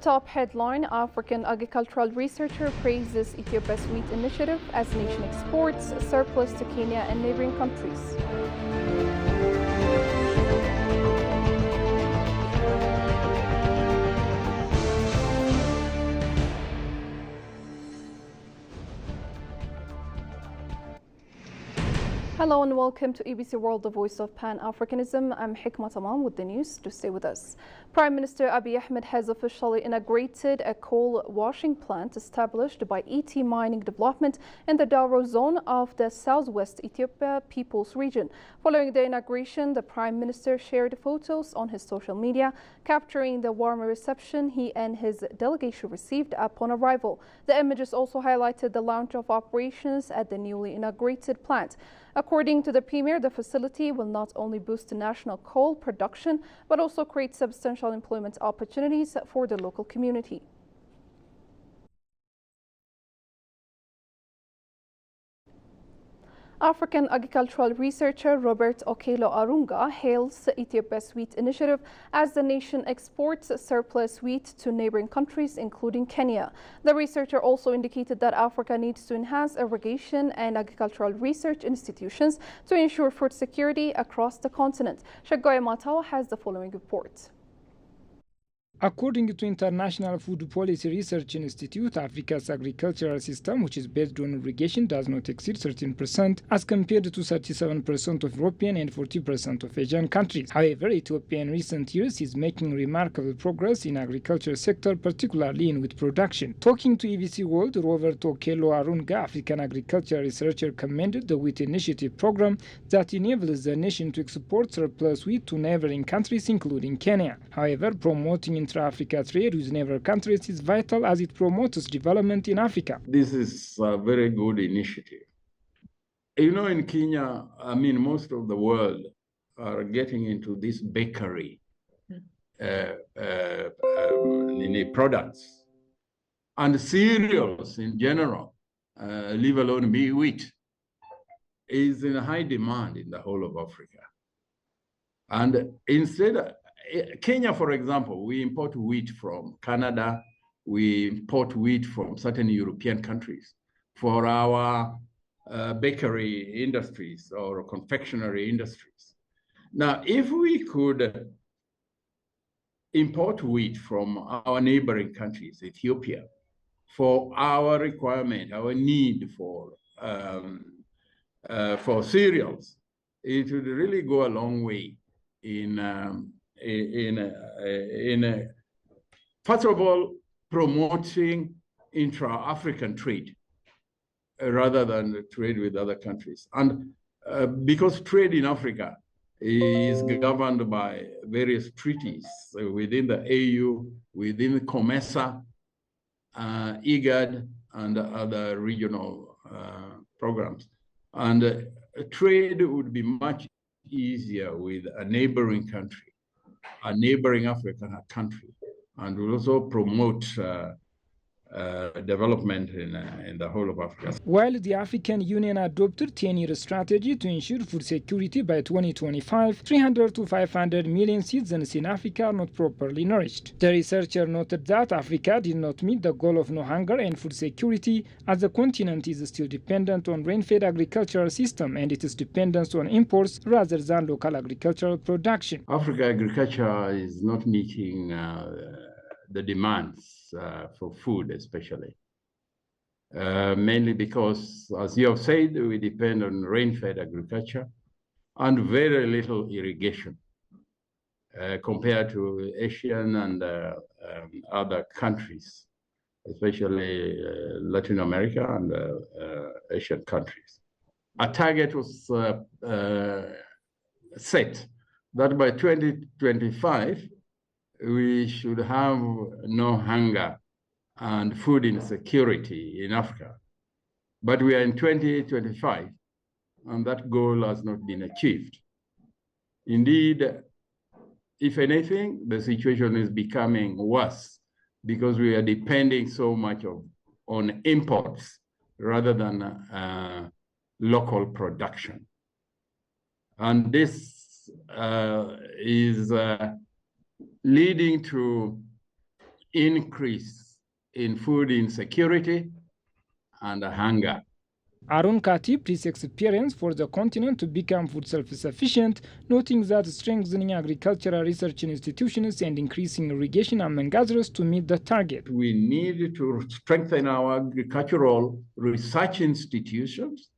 top headline, African agricultural researcher praises Ethiopia's wheat initiative as nation exports surplus to Kenya and neighboring countries. Hello and welcome to ABC World, the voice of Pan-Africanism. I'm Hikma Tamam with the news. To stay with us. Prime Minister Abiy Ahmed has officially inaugurated a coal washing plant established by ET Mining Development in the Daro zone of the southwest Ethiopia People's Region. Following the inauguration, the Prime Minister shared photos on his social media, capturing the warm reception he and his delegation received upon arrival. The images also highlighted the launch of operations at the newly inaugurated plant. According to the Premier, the facility will not only boost national coal production, but also create substantial employment opportunities for the local community. African agricultural researcher Robert Okello Arunga hails Ethiopia's wheat initiative as the nation exports surplus wheat to neighboring countries, including Kenya. The researcher also indicated that Africa needs to enhance irrigation and agricultural research institutions to ensure food security across the continent. Shagoy Matao has the following report. According to International Food Policy Research Institute, Africa's agricultural system, which is based on irrigation, does not exceed 13% as compared to 37% of European and 40% of Asian countries. However, Ethiopia in recent years is making remarkable progress in agriculture sector, particularly in wheat production. Talking to ABC World, Robert Okello Arunga, African agriculture researcher, commended the wheat initiative program that enables the nation to export surplus wheat to neighboring countries, including Kenya. However, promoting intra-Africa trade with neighbor countries is vital as it promotes development in Africa. This is a very good initiative. You know, in Kenya, most of the world are getting into this bakery products and cereals in general, leave alone wheat, is in high demand in the whole of Africa. And instead, Kenya, for example, we import wheat from Canada, we import wheat from certain European countries for our bakery industries or confectionery industries. Now, if we could import wheat from our neighboring countries, Ethiopia, for our requirement, our need for cereals, it would really go a long way in first of all, promoting intra-African trade rather than trade with other countries. And because trade in Africa is governed by various treaties within the AU, within COMESA, IGAD, and other regional programs. And trade would be much easier with a neighboring country, a neighboring African country, and will also promote development in the whole of Africa. While the African Union adopted a 10-year strategy to ensure food security by 2025, 300 to 500 million citizens in Africa are not properly nourished. The researcher noted that Africa did not meet the goal of no hunger and food security, as the continent is still dependent on rain-fed agricultural system and its dependence on imports rather than local agricultural production. Africa agriculture is not meeting the demands for food, especially. Mainly because, as you have said, we depend on rain-fed agriculture and very little irrigation compared to Asian and other countries, especially Latin America and Asian countries. A target was set that by 2025, we should have no hunger and food insecurity in Africa. But we are in 2025, and that goal has not been achieved. Indeed, if anything, the situation is becoming worse because we are depending so much on imports rather than local production. And this is leading to increase in food insecurity and hunger. Arun Khatib praised experience for the continent to become food self-sufficient, noting that strengthening agricultural research institutions and increasing irrigation among others to meet the target. We need to strengthen our agricultural research institutions,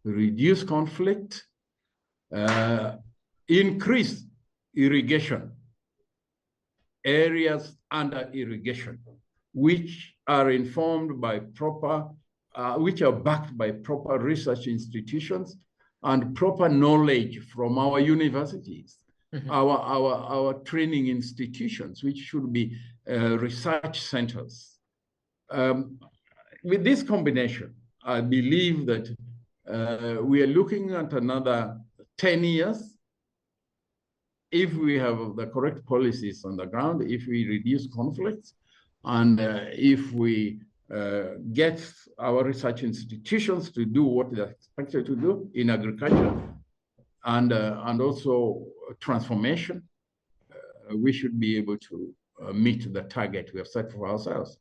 reduce conflict, increase irrigation, areas under irrigation, which are informed by which are backed by proper research institutions and proper knowledge from our universities, our training institutions, which should be research centers. With this combination, I believe that we are looking at another 10 years if we have the correct policies on the ground, if we reduce conflicts, and if we get our research institutions to do what they're expected to do in agriculture and also transformation, we should be able to meet the target we have set for ourselves.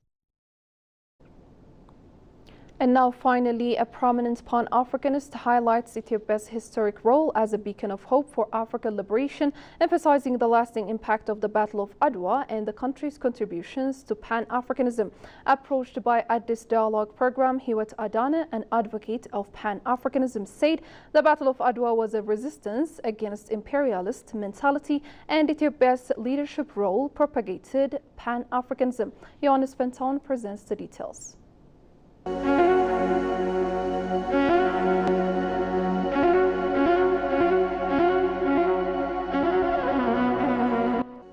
And now finally, a prominent Pan-Africanist highlights Ethiopia's historic role as a beacon of hope for African liberation, emphasizing the lasting impact of the Battle of Adwa and the country's contributions to Pan-Africanism. Approached by Addis Dialogue Program, Hiwat Adana, an advocate of Pan-Africanism, said the Battle of Adwa was a resistance against imperialist mentality, and Ethiopia's leadership role propagated Pan-Africanism. Johannes Fenton presents the details.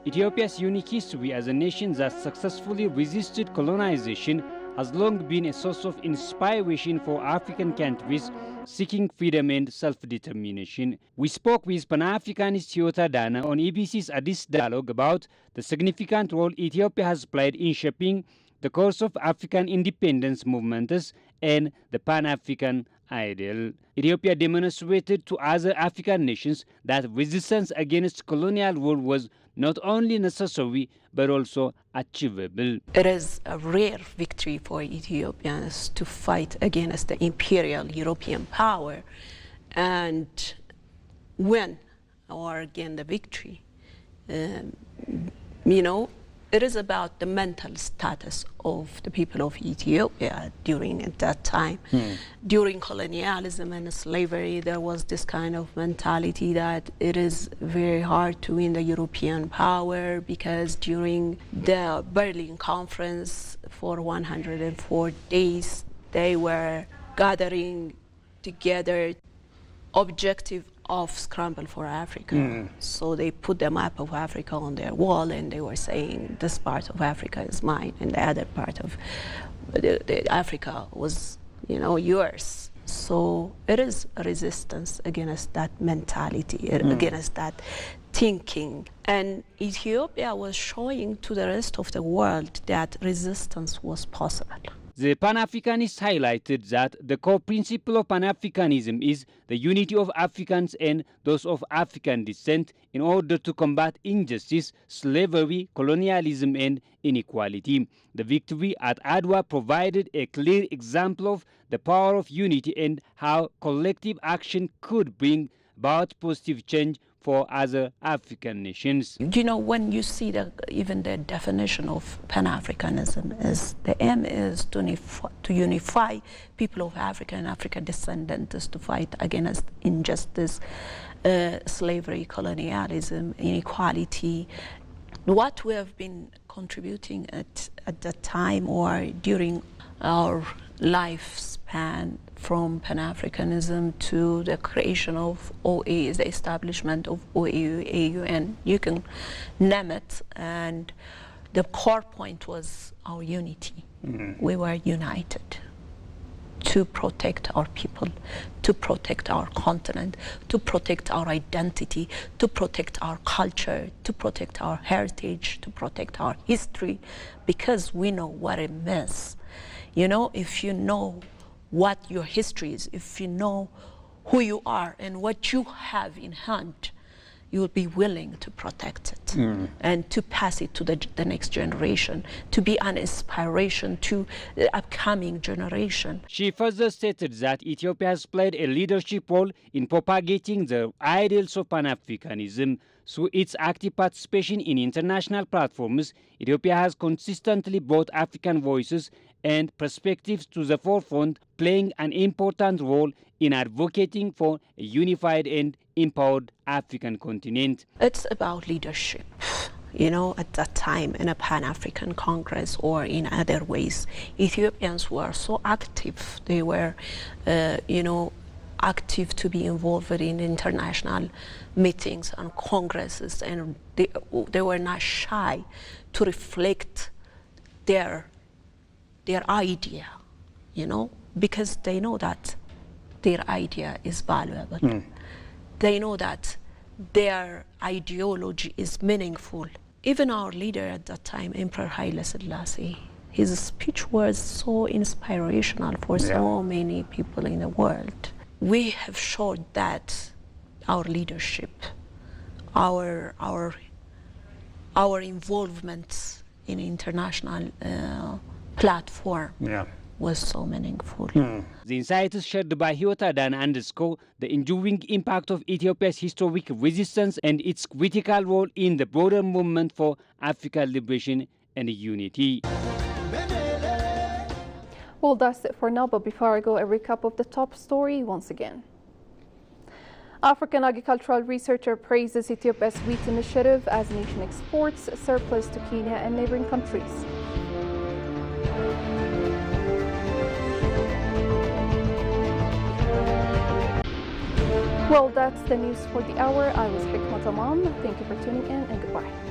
Ethiopia's unique history as a nation that successfully resisted colonization has long been a source of inspiration for African countries seeking freedom and self-determination. We spoke with Pan-Africanist Hiwat Adana on EBC's Addis Dialogue about the significant role Ethiopia has played in shaping the course of African independence movements and the Pan-African ideal. Ethiopia demonstrated to other African nations that resistance against colonial rule was not only necessary but also achievable. It is a rare victory for Ethiopians to fight against the imperial European power and win or gain the victory. It is about the mental status of the people of Ethiopia during that time. During colonialism and slavery, there was this kind of mentality that it is very hard to win the European power because during the Berlin Conference for 104 days, they were gathering together objective of scramble for Africa. So they put the map of Africa on their wall and they were saying this part of Africa is mine and the other part of the Africa was, yours. So it is a resistance against that mentality, against that thinking. And Ethiopia was showing to the rest of the world that resistance was possible. The Pan-Africanists highlighted that the core principle of Pan-Africanism is the unity of Africans and those of African descent in order to combat injustice, slavery, colonialism, and inequality. The victory at Adwa provided a clear example of the power of unity and how collective action could bring about positive change for other African nations. When you see even the definition of Pan-Africanism, is the aim is to unify people of Africa and African descendants to fight against injustice, slavery, colonialism, inequality. What we have been contributing at that time or during our lifespan from Pan-Africanism to the creation of OAU, the establishment of OAU, AU, and you can name it. And the core point was our unity. We were united to protect our people, to protect our continent, to protect our identity, to protect our culture, to protect our heritage, to protect our history, because we know what it means. If you know what your history is, if you know who you are and what you have in hand, you will be willing to protect it and to pass it to the next generation, to be an inspiration to the upcoming generation. She further stated that Ethiopia has played a leadership role in propagating the ideals of Pan-Africanism. Through its active participation in international platforms, Ethiopia has consistently brought African voices and perspectives to the forefront, playing an important role in advocating for a unified and empowered African continent. It's about leadership. You know, at that time in a Pan-African Congress or in other ways, Ethiopians were so active. They were, active to be involved in international meetings and congresses, and they were not shy to reflect their idea, because they know that their idea is valuable. They know that their ideology is meaningful. Even our leader at that time, Emperor Haile Selassie, his speech was so inspirational for so many people in the world. We have showed that our leadership, our involvement in international platform was so meaningful. The insights shared by Hiyot Adana underscore the enduring impact of Ethiopia's historic resistance and its critical role in the broader movement for African liberation and unity. Well, that's it for now, but before I go, a recap of the top story once again. African agricultural researcher praises Ethiopia's wheat initiative as nation exports surplus to Kenya and neighboring countries. Well, that's the news for the hour. I was Hikmat Tamam. Thank you for tuning in and goodbye.